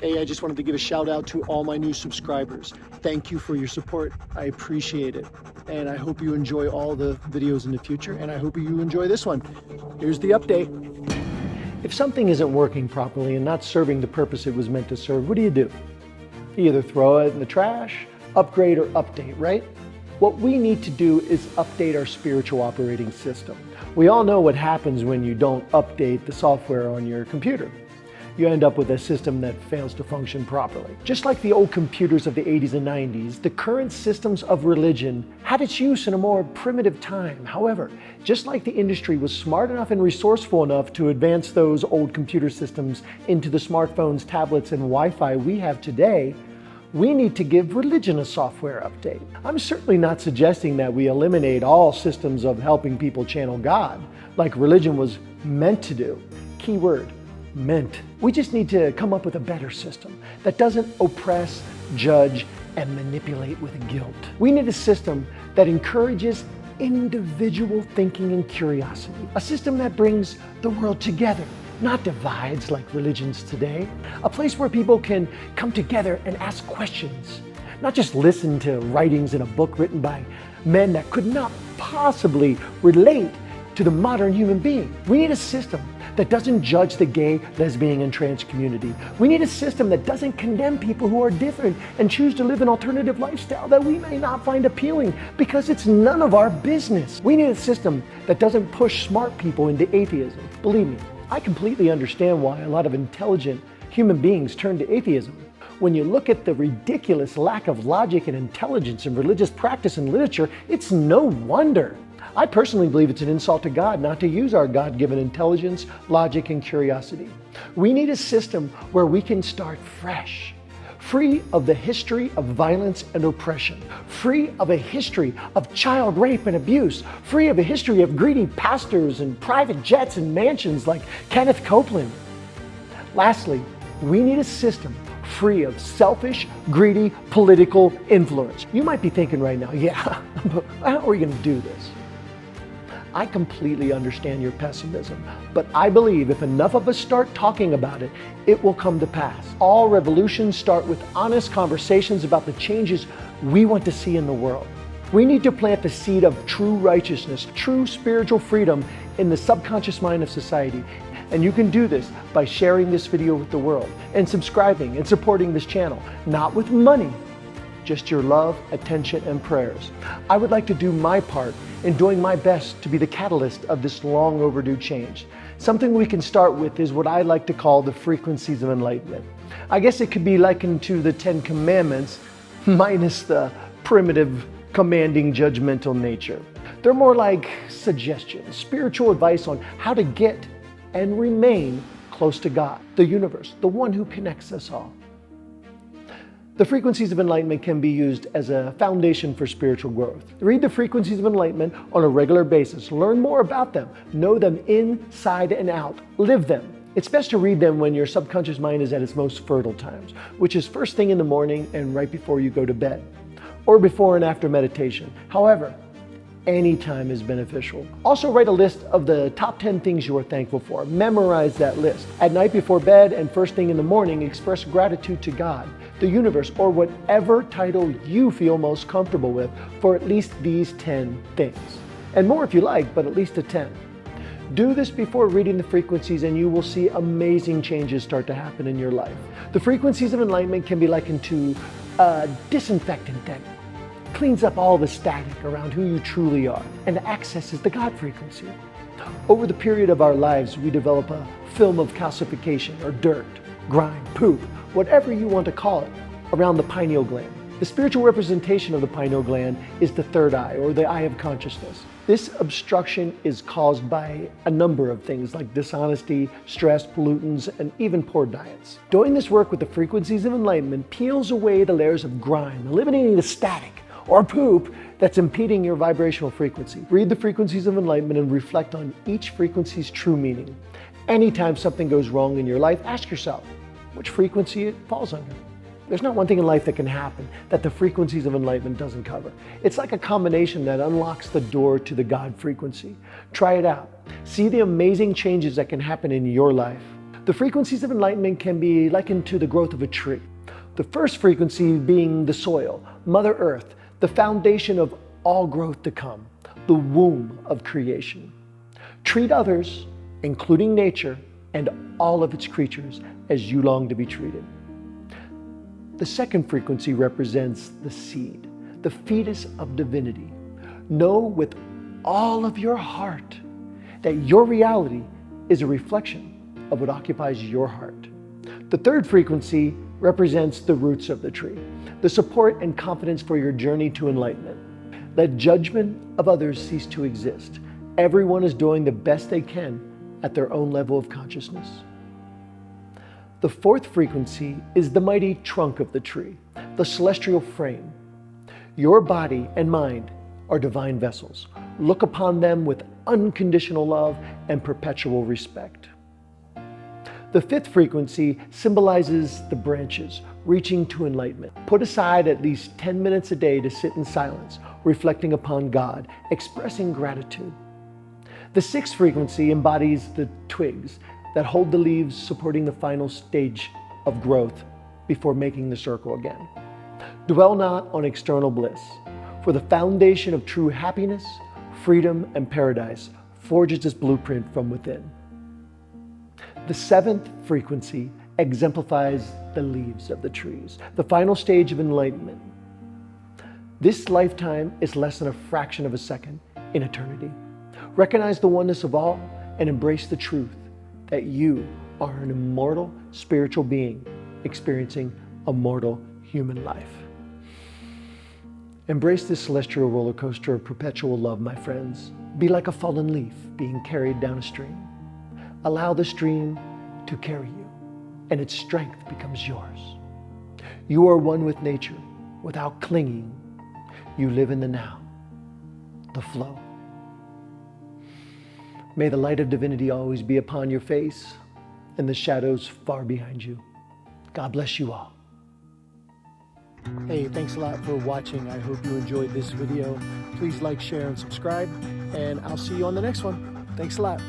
Hey, I just wanted to give a shout out to all my new subscribers. Thank you for your support. I appreciate it. And I hope you enjoy all the videos in the future, and I hope you enjoy this one. Here's the update. If something isn't working properly and not serving the purpose it was meant to serve, what do? You either throw it in the trash, upgrade, or update, right? What we need to do is update our spiritual operating system. We all know what happens when you don't update the software on your computer. You end up with a system that fails to function properly. Just like the old computers of the 80s and 90s, the current systems of religion had its use in a more primitive time. However, just like the industry was smart enough and resourceful enough to advance those old computer systems into the smartphones, tablets, and Wi-Fi we have today, we need to give religion a software update. I'm certainly not suggesting that we eliminate all systems of helping people channel God, like religion was meant to do. Key word, meant. We just need to come up with a better system that doesn't oppress, judge, and manipulate with guilt. We need a system that encourages individual thinking and curiosity. A system that brings the world together, not divides like religions today. A place where people can come together and ask questions, not just listen to writings in a book written by men that could not possibly relate to the modern human being. We need a system that doesn't judge the gay, lesbian, and trans community. We need a system that doesn't condemn people who are different and choose to live an alternative lifestyle that we may not find appealing because it's none of our business. We need a system that doesn't push smart people into atheism. Believe me, I completely understand why a lot of intelligent human beings turn to atheism. When you look at the ridiculous lack of logic and intelligence in religious practice and literature, it's no wonder. I personally believe it's an insult to God not to use our God-given intelligence, logic, and curiosity. We need a system where we can start fresh, free of the history of violence and oppression, free of a history of child rape and abuse, free of a history of greedy pastors and private jets and mansions like Kenneth Copeland. Lastly, we need a system free of selfish, greedy political influence. You might be thinking right now, yeah, but how are we going to do this? I completely understand your pessimism, but I believe if enough of us start talking about it, it will come to pass. All revolutions start with honest conversations about the changes we want to see in the world. We need to plant the seed of true righteousness, true spiritual freedom in the subconscious mind of society. And you can do this by sharing this video with the world and subscribing and supporting this channel, not with money, just your love, attention, and prayers. I would like to do my part in doing my best to be the catalyst of this long overdue change. Something we can start with is what I like to call the frequencies of enlightenment. I guess it could be likened to the 10 Commandments, minus the primitive, commanding, judgmental nature. They're more like suggestions, spiritual advice on how to get and remain close to God, the universe, the one who connects us all. The frequencies of enlightenment can be used as a foundation for spiritual growth. Read the frequencies of enlightenment on a regular basis. Learn more about them. Know them inside and out. Live them. It's best to read them when your subconscious mind is at its most fertile times, which is first thing in the morning and right before you go to bed, or before and after meditation. However, any time is beneficial. Also write a list of the top 10 things you are thankful for. Memorize that list. At night before bed and first thing in the morning, express gratitude to God, the universe, or whatever title you feel most comfortable with for at least these 10 things. And more if you like, but at least a 10. Do this before reading the frequencies and you will see amazing changes start to happen in your life. The frequencies of enlightenment can be likened to a disinfectant that cleans up all the static around who you truly are and accesses the God frequency. Over the period of our lives, we develop a film of calcification or dirt, grime, poop, whatever you want to call it, around the pineal gland. The spiritual representation of the pineal gland is the third eye, or the eye of consciousness. This obstruction is caused by a number of things like dishonesty, stress, pollutants, and even poor diets. Doing this work with the frequencies of enlightenment peels away the layers of grime, eliminating the static or poop that's impeding your vibrational frequency. Read the frequencies of enlightenment and reflect on each frequency's true meaning. Anytime something goes wrong in your life, ask yourself which frequency it falls under. There's not one thing in life that can happen that the frequencies of enlightenment doesn't cover. It's like a combination that unlocks the door to the God frequency. Try it out. See the amazing changes that can happen in your life. The frequencies of enlightenment can be likened to the growth of a tree. The first frequency being the soil, Mother Earth, the foundation of all growth to come, the womb of creation. Treat others, including nature and all of its creatures, as you long to be treated. The second frequency represents the seed, the fetus of divinity. Know with all of your heart that your reality is a reflection of what occupies your heart. The third frequency represents the roots of the tree, the support and confidence for your journey to enlightenment. Let judgment of others cease to exist. Everyone is doing the best they can at their own level of consciousness. The fourth frequency is the mighty trunk of the tree, the celestial frame. Your body and mind are divine vessels. Look upon them with unconditional love and perpetual respect. The fifth frequency symbolizes the branches, reaching to enlightenment. Put aside at least 10 minutes a day to sit in silence, reflecting upon God, expressing gratitude. The sixth frequency embodies the twigs that hold the leaves, supporting the final stage of growth before making the circle again. Dwell not on external bliss, for the foundation of true happiness, freedom, and paradise forges this blueprint from within. The seventh frequency exemplifies the leaves of the trees, the final stage of enlightenment. This lifetime is less than a fraction of a second in eternity. Recognize the oneness of all and embrace the truth that you are an immortal spiritual being experiencing a mortal human life. Embrace this celestial roller coaster of perpetual love, my friends. Be like a fallen leaf being carried down a stream. Allow the stream to carry you, and its strength becomes yours. You are one with nature without clinging. You live in the now, the flow. May the light of divinity always be upon your face and the shadows far behind you. God bless you all. Hey, thanks a lot for watching. I hope you enjoyed this video. Please like, share, and subscribe, and I'll see you on the next one. Thanks a lot.